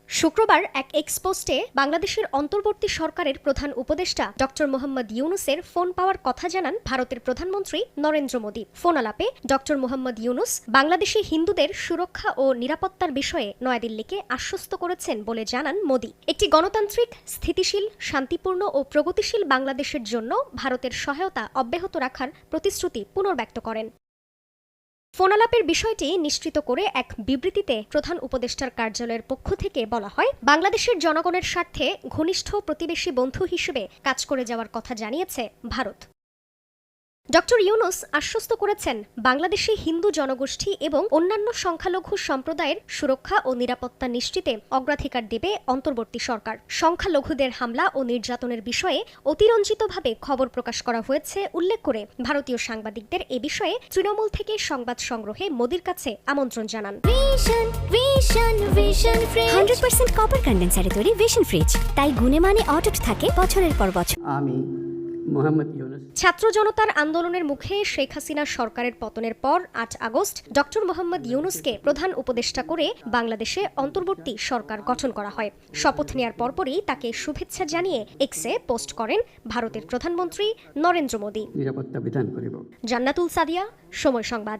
শুক্রবার এক এক্সপোস্টে বাংলাদেশের অন্তর্বর্তী সরকারের প্রধান উপদেষ্টা ডক্টর মোহাম্মদ ইউনুসের ফোন পাওয়ার কথা জানান ভারতের প্রধানমন্ত্রী নরেন্দ্র মোদী। ফোন আলাপে ডক্টর মোহাম্মদ ইউনুস বাংলাদেশি হিন্দুদের সুরক্ষা ও নিরাপত্তার বিষয়ে নয়াদিল্লিকে আশ্বস্ত করেছেন বলে জানান মোদী। একটি গণতান্ত্রিক, স্থিতিশীল, শান্তিপূর্ণ ও প্রগতিশীল বাংলাদেশের জন্য ভারতের সহায়তা অব্যাহত রাখার প্রতিশ্রুতি পুনর্ব্যক্ত করেন। ফোনালাপের বিষয়টি নিশ্চিত করে এক বিবৃতিতে প্রধান উপদেষ্টার কার্যালয়ের পক্ষ থেকে বলা হয়, বাংলাদেশের জনগণের স্বার্থে ঘনিষ্ঠ প্রতিবেশী বন্ধু হিসেবে কাজ করে যাওয়ার কথা জানিয়েছে ভারত। ডক্টর ইউনুস আশ্বস্ত করেছেন, বাংলাদেশি হিন্দু জনগোষ্ঠী এবং অন্যান্য সংখ্যালঘু সম্প্রদায়ের সুরক্ষা ও নিরাপত্তা নিশ্চিতে অগ্রাধিকার দেবে অন্তর্বর্তী সরকার। সংখ্যালঘুদের হামলা ও নির্যাতনের বিষয়ে অতিরঞ্জিতভাবে খবর প্রকাশ করা হয়েছে উল্লেখ করে ভারতীয় সাংবাদিকদের এ বিষয়ে তৃণমূল থেকে সংবাদ সংগ্রহে মোদির কাছে আমন্ত্রণ জানান। 100% কপার কন্ডেন্সারে তৈরি ভিশন ফ্রিজ, তাই গুণে মানে অটুট থাকে বছরের পর বছর। আমি মোহাম্মদ ইউনুস। ছাত্র জনতার আন্দোলনের মুখে শেখ হাসিনা সরকারের পতনের পর ৮ আগস্ট ডক্টর মোহাম্মদ ইউনুসকে প্রধান উপদেষ্টা করে বাংলাদেশে অন্তর্বর্তী সরকার গঠন করা হয়। শপথ নেয়ার পরপরই তাকে শুভেচ্ছা জানিয়ে এক্সে পোস্ট করেন ভারতের প্রধানমন্ত্রী নরেন্দ্র মোদী। নিরাপত্তা বিধান করিব। জান্নাতুল সাদিয়া, সময় সংবাদ।